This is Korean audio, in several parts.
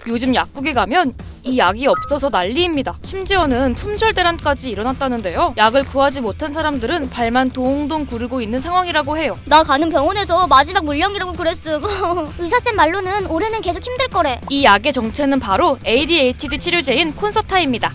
요즘 약국에 가면 이 약이 없어서 난리입니다. 심지어는 품절 대란까지 일어났다는데요. 약을 구하지 못한 사람들은 발만 동동 구르고 있는 상황이라고 해요. 나 가는 병원에서 마지막 물량이라고 그랬음. 의사쌤 말로는 올해는 계속 힘들 거래. 이 약의 정체는 바로 ADHD 치료제인 콘서타입니다.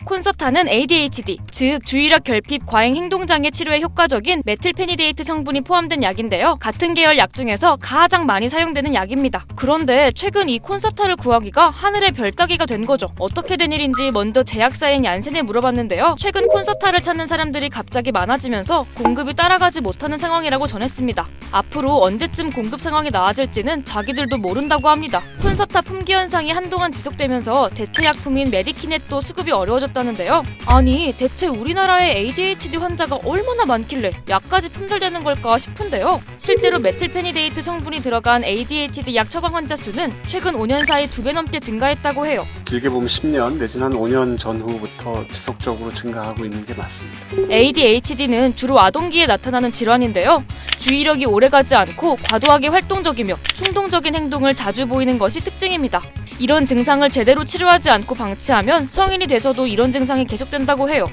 콘서타는 ADHD, 즉 주의력 결핍 과잉 행동장애 치료에 효과적인 메틸페니데이트 성분이 포함된 약인데요. 같은 계열 약 중에서 가장 많이 사용되는 약입니다. 그런데 최근 이 콘서타를 구하기가 하늘의 별 따기가 된 거죠. 어떻게 된 일인지 먼저 제약사인 얀센에 물어봤는데요. 최근 콘서타를 찾는 사람들이 갑자기 많아지면서 공급이 따라가지 못하는 상황이라고 전했습니다. 앞으로 언제쯤 공급 상황이 나아질지는 자기들도 모른다고 합니다. 콘서타 품귀 현상이 한동안 지속되면서 대체 약품인 메디키넷도 수급이 어려워졌다는데요. 아니 대체 우리나라에 ADHD 환자가 얼마나 많길래 약까지 품절되는 걸까 싶은데요. 실제로 메틸페니데이트 성분이 들어간 ADHD 약 처방 환자 수는 최근 5년 사이 2배 넘게 증가했다고 해요. 길게 보면 10년 내지는 한 5년 전후부터 지속적으로 증가하고 있는 게 맞습니다. ADHD는 주로 아동기에 나타나는 질환인데요. 주의력이 오래가지 않고 과도하게 활동적이며 충동적인 행동을 자주 보이는 것이 특징입니다. 이런 증상을 제대로 치료하지 않고 방치하면 성인이 돼서도 이런 증상이 계속된다고 해요.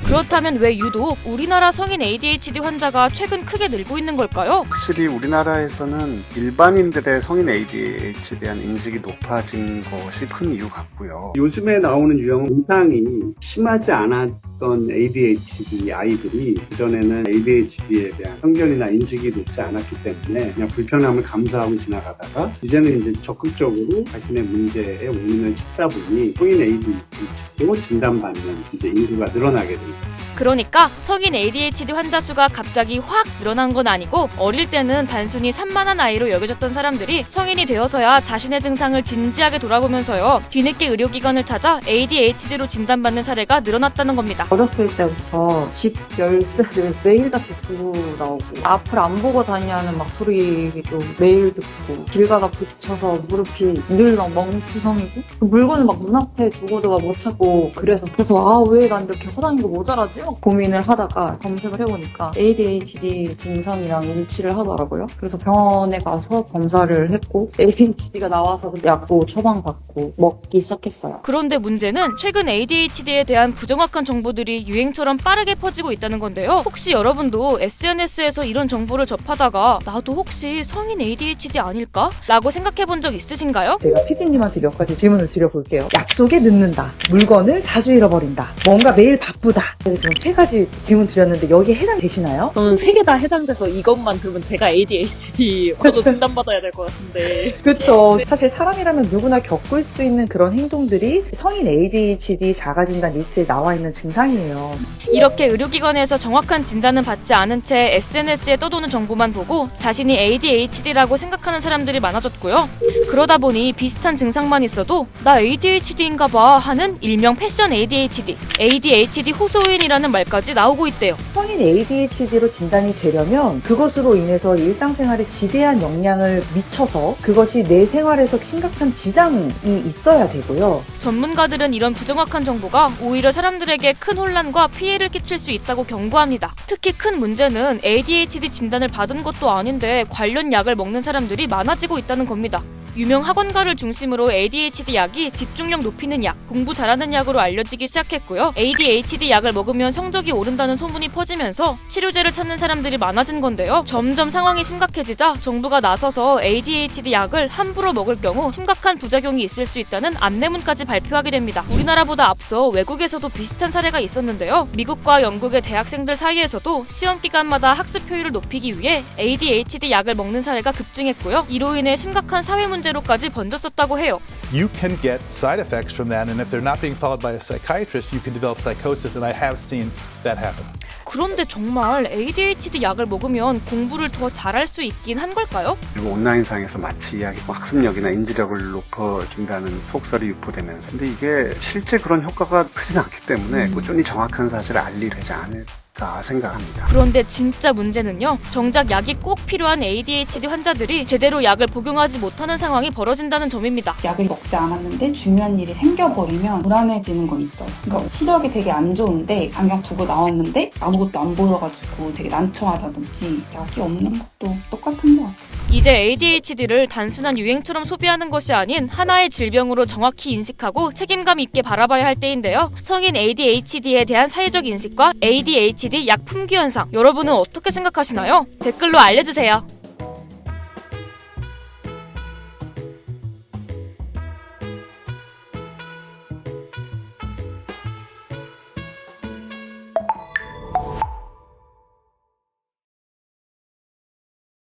그렇다면 왜 유독 우리나라 성인 ADHD 환자가 최근 크게 늘고 있는 걸까요? 확실히 우리나라에서는 일반인들의 성인 ADHD에 대한 인식이 높아진 것이 큰 이유 같고요. 요즘에 나오는 유형 이상이 심하지 않았던 ADHD 아이들이 그전에는 ADHD에 대한 편견이나 인식이 높지 않았기 때문에 그냥 불편함을 감수하고 지나가다가 이제는 이제 적극적으로 자신의 문제의 원인을 찾다 보니 성인 ADHD로 진단받는 이제 인구가 늘어나게 됩니다. 그러니까 성인 ADHD 환자 수가 갑자기 확 늘어난 건 아니고 어릴 때는 단순히 산만한 아이로 여겨졌던 사람들이 성인이 되어서야 자신의 증상을 진지하게 돌아보면서요 뒤늦게 의료기관을 찾아 ADHD로 진단받는 사례가 늘어났다는 겁니다. 어렸을 때부터 집 열쇠를 매일같이 두고 나오고 앞을 안 보고 다니는 막 소리도 매일 듣고 길 가다 부딪혀서 무릎이 늘 막 멍투성이고 물건을 막 눈앞에 두고도 못 찾고 그래서 아 왜 난 이렇게 허당이고 모자라지? 막 고민을 하다가 검색을 해보니까 ADHD 증상이랑 일치를 하더라고요. 그래서 병원에 가서 검사를 했고 ADHD가 나와서 약도 처방받고 먹기 시작했어요. 그런데 문제는 최근 ADHD에 대한 부정확한 정보들이 유행처럼 빠르게 퍼지고 있다는 건데요. 혹시 여러분도 SNS에서 이런 정보를 접하다가 나도 혹시 성인 ADHD 아닐까? 라고 생각해본 적 있으신가요? 제가 PD님한테 몇 가지 질문을 드려볼게요. 약속에 늦는다. 물건을 자주 잃어버린다. 뭔가 매일 바쁘다. 지금 3가지 질문 드렸는데 여기에 해당되시나요? 저는 3개 다 해당돼서 이것만 들으면 제가 ADHD 저도 진단받아야 될 것 같은데. 그렇죠. 사실 사람이라면 누구나 겪을 수 있는 그런 행동들이 성인 ADHD 자가진단 리스트에 나와 있는 증상이에요. 이렇게 의료기관에서 정확한 진단은 받지 않은 채 SNS에 떠도는 정보만 보고 자신이 ADHD라고 생각하는 사람들이 많아졌고요. 그러다 보니 비슷한 증상만 있어도 나 ADHD인가 봐 하는 일명 패션 ADHD, ADHD 호소인이라는 말까지 나오고 있대요. 성인 ADHD로 진단이 되려면 그것으로 인해서 일상생활에 지대한 영향을 미쳐서 그것이 내 생활에서 심각한 지장이 있어야 되고요. 전문가들은 이런 부정확한 정보가 오히려 사람들에게 큰 혼란과 피해를 끼칠 수 있다고 경고합니다. 특히 큰 문제는 ADHD 진단을 받은 것도 아닌데 관련 약을 먹는 사람들이 많아지고 있다는 겁니다. 유명 학원가를 중심으로 ADHD 약이 집중력 높이는 약, 공부 잘하는 약으로 알려지기 시작했고요. ADHD 약을 먹으면 성적이 오른다는 소문이 퍼지면서 치료제를 찾는 사람들이 많아진 건데요. 점점 상황이 심각해지자 정부가 나서서 ADHD 약을 함부로 먹을 경우 심각한 부작용이 있을 수 있다는 안내문까지 발표하게 됩니다. 우리나라보다 앞서 외국에서도 비슷한 사례가 있었는데요. 미국과 영국의 대학생들 사이에서도 시험 기간마다 학습 효율을 높이기 위해 ADHD 약을 먹는 사례가 급증했고요. 이로 인해 심각한 사회 문제로까지 번졌었다고 해요. You can get side effects from that, and if they're not being followed by a psychiatrist, you can develop psychosis, and I have seen that happen. 그런데 정말 ADHD 약을 먹으면 공부를 더 잘할 수 있긴 한 걸까요? 그리고 온라인상에서 마치 이야기 학습력이나 인지력을 높여준다는 속설이 유포되면서 근데 이게 실제 그런 효과가 크진 않기 때문에 꾸준히 정확한 사실을 알리려지 않을 않을까 생각합니다. 그런데 진짜 문제는요. 정작 약이 꼭 필요한 ADHD 환자들이 제대로 약을 복용하지 못하는 상황이 벌어진다는 점입니다. 약을 먹지 않았는데 중요한 일이 생겨버리면 불안해지는 건 있어요. 그러니까 시력이 되게 안 좋은데 안경 두고 나왔는데 아무것도 안 보여가지고 되게 난처하다든지 약이 없는 것도 똑같은 것 같아요. 이제 ADHD를 단순한 유행처럼 소비하는 것이 아닌 하나의 질병으로 정확히 인식하고 책임감 있게 바라봐야 할 때인데요. 성인 ADHD에 대한 사회적 인식과 ADHD 약 품귀 현상, 여러분은 어떻게 생각하시나요? 댓글로 알려주세요.